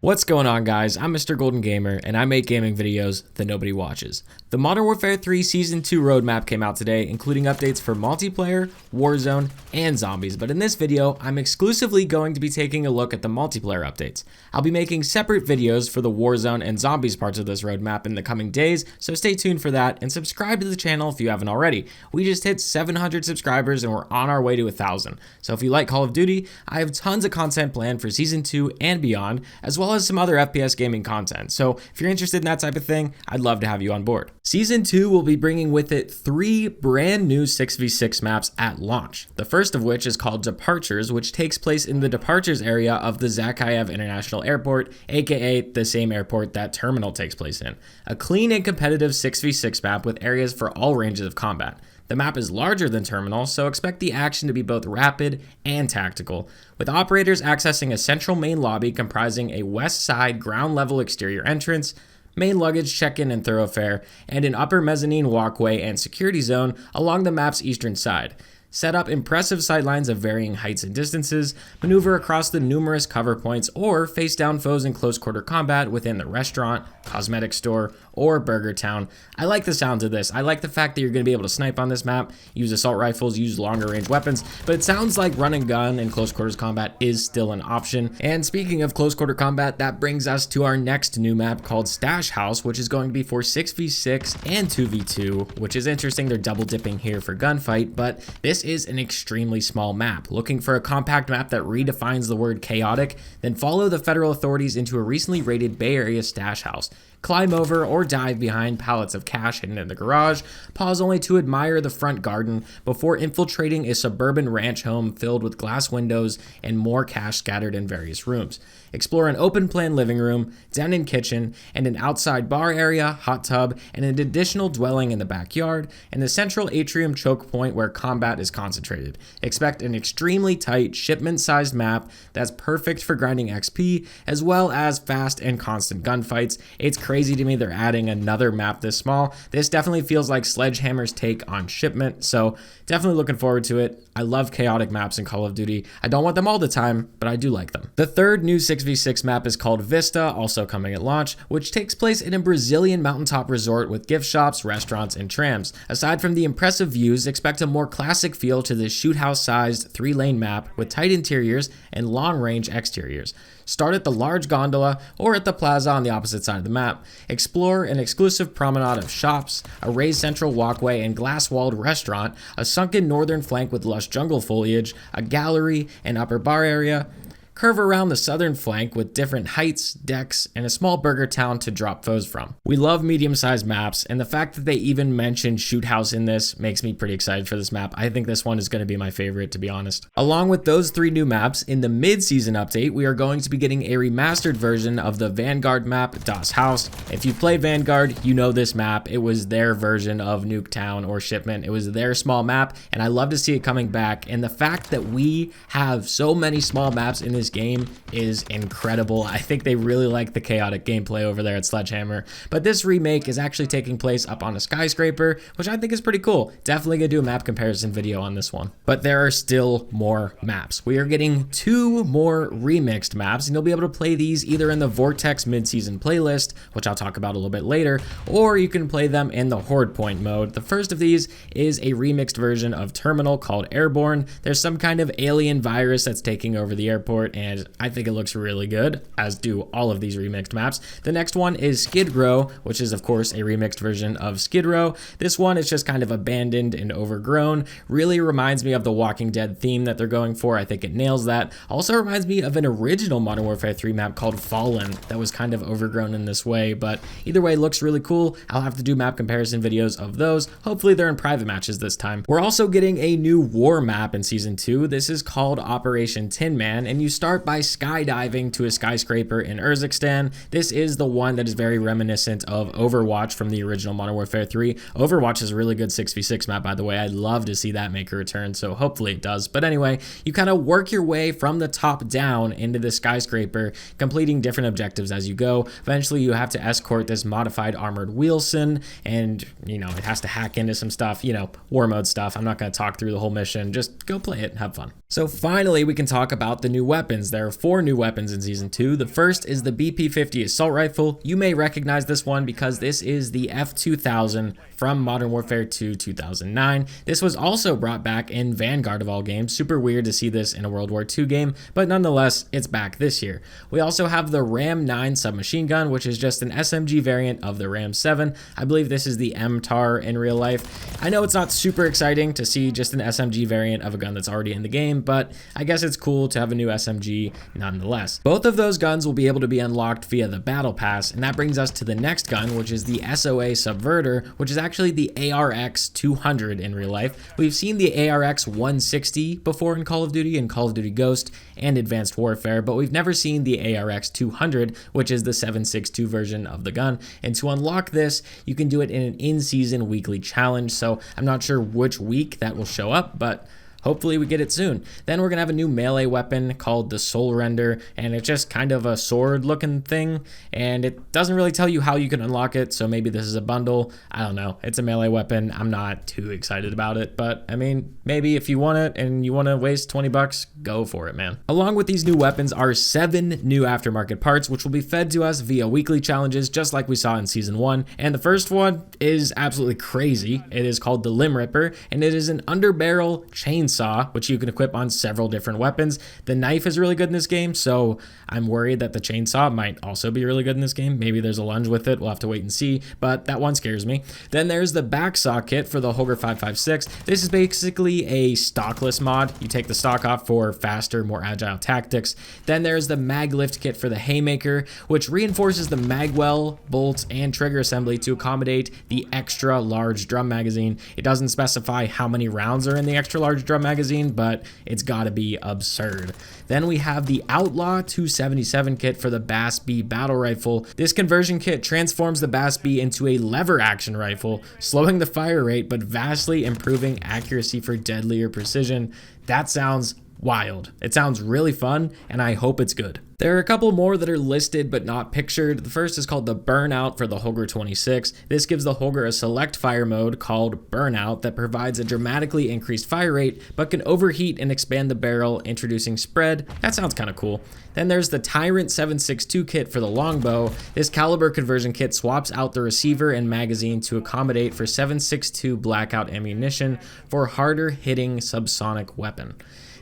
What's going on, guys? I'm Mr. Golden Gamer, and I make gaming videos that nobody watches. The Modern Warfare 3 Season 2 roadmap came out today, including updates for multiplayer, Warzone, and zombies, but in this video, I'm exclusively going to be taking a look at the multiplayer updates. I'll be making separate videos for the Warzone and zombies parts of this roadmap in the coming days, so stay tuned for that, and subscribe to the channel if you haven't already. We just hit 700 subscribers, and we're on our way to 1,000. So if you like Call of Duty, I have tons of content planned for Season 2 and beyond, as well as some other FPS gaming content. So if you're interested in that type of thing, I'd love to have you on board. Season 2 will be bringing with it 3 brand new 6v6 maps at launch. The first of which is called Departures, which takes place in the Departures area of the Zakhaev International Airport, aka the same airport that Terminal takes place in. A clean and competitive 6v6 map with areas for all ranges of combat. The map is larger than Terminal, so expect the action to be both rapid and tactical, with operators accessing a central main lobby comprising a west side ground level exterior entrance, main luggage check-in and thoroughfare, and an upper mezzanine walkway and security zone along the map's eastern side. Set up impressive sightlines of varying heights and distances, maneuver across the numerous cover points, or face down foes in close quarter combat within the restaurant, cosmetic store, or burger town. I like the sounds of this. I like the fact that you're going to be able to snipe on this map, use assault rifles, use longer range weapons, but it sounds like run and gun in close quarters combat is still an option. And speaking of close quarter combat, that brings us to our next new map called Stash House, which is going to be for 6v6 and 2v2, which is interesting. They're double dipping here for gunfight, but this is an extremely small map. Looking for a compact map that redefines the word chaotic? Then follow the federal authorities into a recently raided Bay Area stash house. Climb over or dive behind pallets of cash hidden in the garage, pause only to admire the front garden before infiltrating a suburban ranch home filled with glass windows and more cash scattered in various rooms. Explore an open plan living room, den-in kitchen, and an outside bar area, hot tub, and an additional dwelling in the backyard, and the central atrium choke point where combat is concentrated. Expect an extremely tight, shipment-sized map that's perfect for grinding XP, as well as fast and constant gunfights. It's crazy to me they're adding another map this small. This definitely feels like Sledgehammer's take on Shipment, so definitely looking forward to it. I love chaotic maps in Call of Duty. I don't want them all the time, but I do like them. The third new 6v6 map is called Vista, also coming at launch, which takes place in a Brazilian mountaintop resort with gift shops, restaurants, and trams. Aside from the impressive views, expect a more classic feel to this shoot house-sized 3-lane map with tight interiors and long-range exteriors. Start at the large gondola or at the plaza on the opposite side of the map. Explore an exclusive promenade of shops, a raised central walkway and glass-walled restaurant, a sunken northern flank with lush jungle foliage, a gallery, an upper bar area. Curve around the southern flank with different heights, decks, and a small burger town to drop foes from. We love medium-sized maps, and the fact that they even mentioned Shoot House in this makes me pretty excited for this map. I think this one is going to be my favorite, to be honest. Along with those 3 new maps, in the mid-season update, we are going to be getting a remastered version of the Vanguard map, Das Haus. If you play Vanguard, you know this map. It was their version of Nuketown or Shipment. It was their small map, and I love to see it coming back. And the fact that we have so many small maps in this game is incredible. I think they really like the chaotic gameplay over there at Sledgehammer, but this remake is actually taking place up on a skyscraper, which I think is pretty cool. Definitely gonna do a map comparison video on this one. But there are still more maps. We are getting 2 more remixed maps, and you'll be able to play these either in the Vortex mid-season playlist, which I'll talk about a little bit later, or you can play them in the Horde Point mode. The first of these is a remixed version of Terminal called Airborne. There's some kind of alien virus that's taking over the airport, and I think it looks really good, as do all of these remixed maps. The next one is Skid Row, which is of course a remixed version of Skid Row. This one is just kind of abandoned and overgrown. Really reminds me of the Walking Dead theme that they're going for. I think it nails that. Also reminds me of an original Modern Warfare 3 map called Fallen that was kind of overgrown in this way, but either way, looks really cool. I'll have to do map comparison videos of those. Hopefully they're in private matches this time. We're also getting a new war map in Season 2. This is called Operation Tin Man, and you start by skydiving to a skyscraper in Urzikstan. This is the one that is very reminiscent of Overwatch from the original Modern Warfare 3. Overwatch is a really good 6v6 map, by the way. I'd love to see that make a return, so hopefully it does. But anyway, you kind of work your way from the top down into the skyscraper, completing different objectives as you go. Eventually, you have to escort this modified armored Wheelson, and, you know, it has to hack into some stuff, you know, war mode stuff. I'm not going to talk through the whole mission. Just go play it and have fun. So finally, we can talk about the new weapons. weapons, there are 4 new weapons in Season 2. The first is the BP-50 Assault Rifle. You may recognize this one because this is the F2000 from Modern Warfare 2 2009. This was also brought back in Vanguard of all games. Super weird to see this in a World War II game, but nonetheless, it's back this year. We also have the Ram 9 submachine gun, which is just an SMG variant of the Ram 7. I believe this is the MTAR in real life. I know it's not super exciting to see just an SMG variant of a gun that's already in the game, but I guess it's cool to have a new SMG nonetheless. Both of those guns will be able to be unlocked via the Battle Pass, and that brings us to the next gun, which is the SOA Subverter, which is actually the ARX 200 in real life. We've seen the ARX 160 before in Call of Duty and Call of Duty Ghost and Advanced Warfare, but we've never seen the ARX 200, which is the 7.62 version of the gun. And to unlock this, you can do it in an in-season weekly challenge, so I'm not sure which week that will show up, but hopefully we get it soon. Then we're going to have a new melee weapon called the Soul Render, and it's just kind of a sword looking thing, and it doesn't really tell you how you can unlock it, so maybe this is a bundle. I don't know. It's a melee weapon. I'm not too excited about it, but I mean, maybe if you want it and you want to waste 20 bucks, go for it, man. Along with these new weapons are 7 new aftermarket parts, which will be fed to us via weekly challenges, just like we saw in Season 1. And the first one is absolutely crazy. It is called the Limb Ripper, and it is an underbarrel chainsaw, which you can equip on several different weapons. The knife is really good in this game, so I'm worried that the chainsaw might also be really good in this game. Maybe there's a lunge with it. We'll have to wait and see, but that one scares me. Then there's the back saw kit for the Holger 556. This is basically a stockless mod. You take the stock off for faster, more agile tactics. Then there's the mag lift kit for the Haymaker, which reinforces the magwell, bolts, and trigger assembly to accommodate the extra large drum magazine. It doesn't specify how many rounds are in the extra large drum magazine, but it's gotta be absurd. Then we have the Outlaw 277 kit for the Bass B battle rifle. This conversion kit transforms the Bass B into a lever action rifle, slowing the fire rate but vastly improving accuracy for deadlier precision. That sounds wild. It sounds really fun, and I hope it's good. There are a couple more that are listed but not pictured. The first is called the Burnout for the Holger 26. This gives the Holger a select fire mode called Burnout that provides a dramatically increased fire rate but can overheat and expand the barrel, introducing spread. That sounds kind of cool. Then there's the Tyrant 7.62 kit for the longbow. This caliber conversion kit swaps out the receiver and magazine to accommodate for 7.62 blackout ammunition for harder hitting subsonic weapon.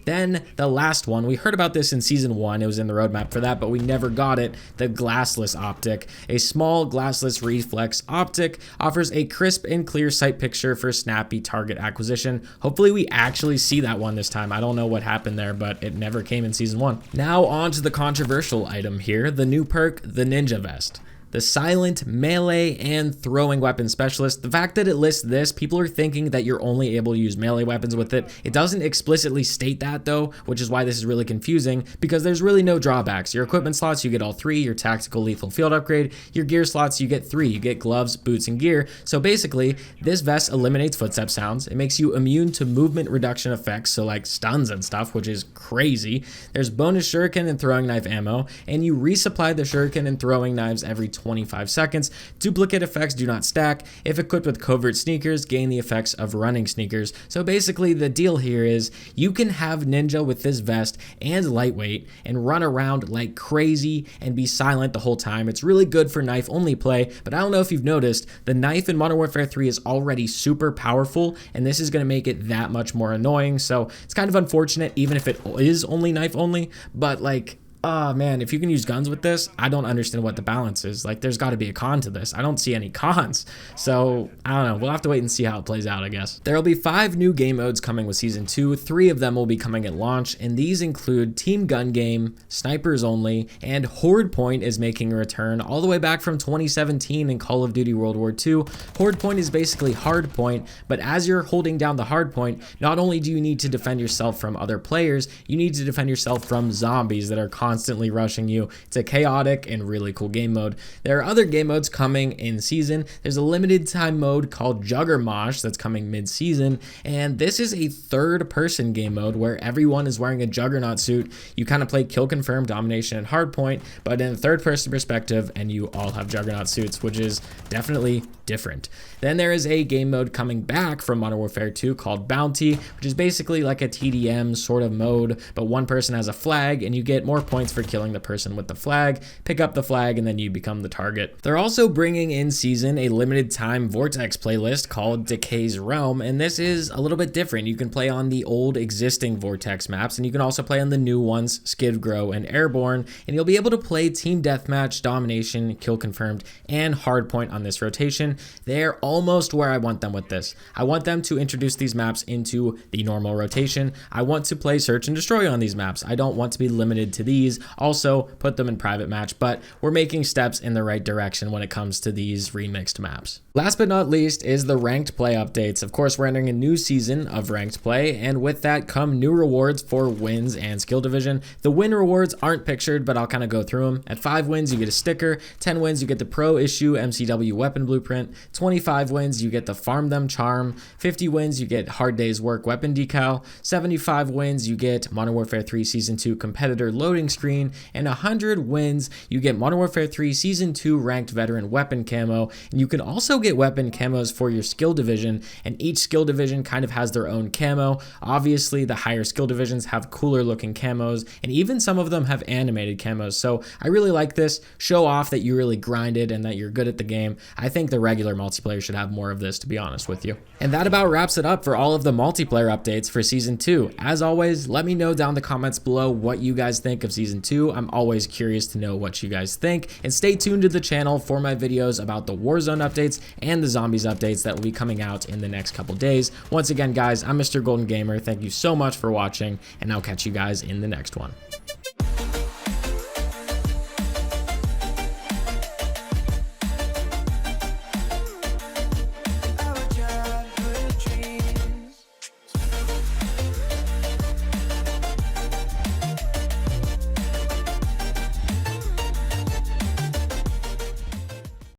Then the last one, we heard about this in Season 1, it was in the roadmap for that, but we never got it, the glassless optic. A small glassless reflex optic offers a crisp and clear sight picture for snappy target acquisition. Hopefully we actually see that one this time. I don't know what happened there, but it never came in Season 1. Now on to the controversial item here, the new perk, the Ninja Vest. The silent melee and throwing weapon specialist. The fact that it lists this, people are thinking that you're only able to use melee weapons with it. It doesn't explicitly state that though, which is why this is really confusing because there's really no drawbacks. Your equipment slots, you get all 3, your tactical lethal field upgrade, your gear slots, you get 3, you get gloves, boots, and gear. So basically, this vest eliminates footstep sounds. It makes you immune to movement reduction effects, so like stuns and stuff, which is crazy. There's bonus shuriken and throwing knife ammo, and you resupply the shuriken and throwing knives every 25 seconds. Duplicate effects do not stack. If equipped with covert sneakers, gain the effects of running sneakers. So basically the deal here is you can have ninja with this vest and lightweight and run around like crazy and be silent the whole time. It's really good for knife only play, but I don't know if you've noticed, the knife in Modern Warfare 3 is already super powerful, and this is going to make it that much more annoying. So it's kind of unfortunate even if it is only knife only, but like, oh man, if you can use guns with this, I don't understand what the balance is. Like, there's got to be a con to this. I don't see any cons. So, I don't know. We'll have to wait and see how it plays out, I guess. There will be 5 new game modes coming with Season 2. 3 of them will be coming at launch, and these include Team Gun Game, Snipers Only, and Horde Point is making a return all the way back from 2017 in Call of Duty World War II. Horde Point is basically hard point, but as you're holding down the hard point, not only do you need to defend yourself from other players, you need to defend yourself from zombies that are constantly constantly rushing you. It's a chaotic and really cool game mode. There are other game modes coming in season. There's a limited time mode called Juggermosh that's coming mid-season, and this is a third-person game mode where everyone is wearing a Juggernaut suit. You kind of play kill confirm, domination, and hardpoint, but in a third-person perspective, and you all have Juggernaut suits, which is definitely different. Then there is a game mode coming back from Modern Warfare 2 called Bounty, which is basically like a TDM sort of mode, but one person has a flag and you get more points for killing the person with the flag. Pick up the flag and then you become the target. They're also bringing in season a limited time Vortex playlist called Decay's Realm, and this is a little bit different. You can play on the old existing Vortex maps, and you can also play on the new ones, Skid Grow and Airborne, and you'll be able to play team deathmatch, domination, kill confirmed, and hardpoint on this rotation. They're almost where I want them with this. I want them to introduce these maps into the normal rotation. I want to play search and destroy on these maps. I don't want to be limited to these. Also, put them in private match, but we're making steps in the right direction when it comes to these remixed maps. Last but not least is the ranked play updates. Of course, we're entering a new season of ranked play, and with that come new rewards for wins and skill division. The win rewards aren't pictured, but I'll kind of go through them. At 5 wins, you get a sticker. 10 wins, you get the Pro Issue MCW Weapon Blueprint. 25 wins, you get the Farm Them Charm. 50 wins, you get Hard Day's Work Weapon Decal. 75 wins, you get Modern Warfare 3 Season 2 Competitor Loading Screen. And 100 wins, you get Modern Warfare 3 Season 2 Ranked Veteran Weapon Camo. And you can also get weapon camos for your skill division, and each skill division kind of has their own camo. Obviously, the higher skill divisions have cooler looking camos, and even some of them have animated camos. So I really like this. Show off that you really grinded and that you're good at the game. I think the regular multiplayer should have more of this, to be honest with you. And that about wraps it up for all of the multiplayer updates for Season 2. As always, let me know down in the comments below what you guys think of Season 2. I'm always curious to know what you guys think. And stay tuned to the channel for my videos about the Warzone updates and the Zombies updates that will be coming out in the next couple days. Once again, guys, I'm Mr. Golden Gamer. Thank you so much for watching, and I'll catch you guys in the next one.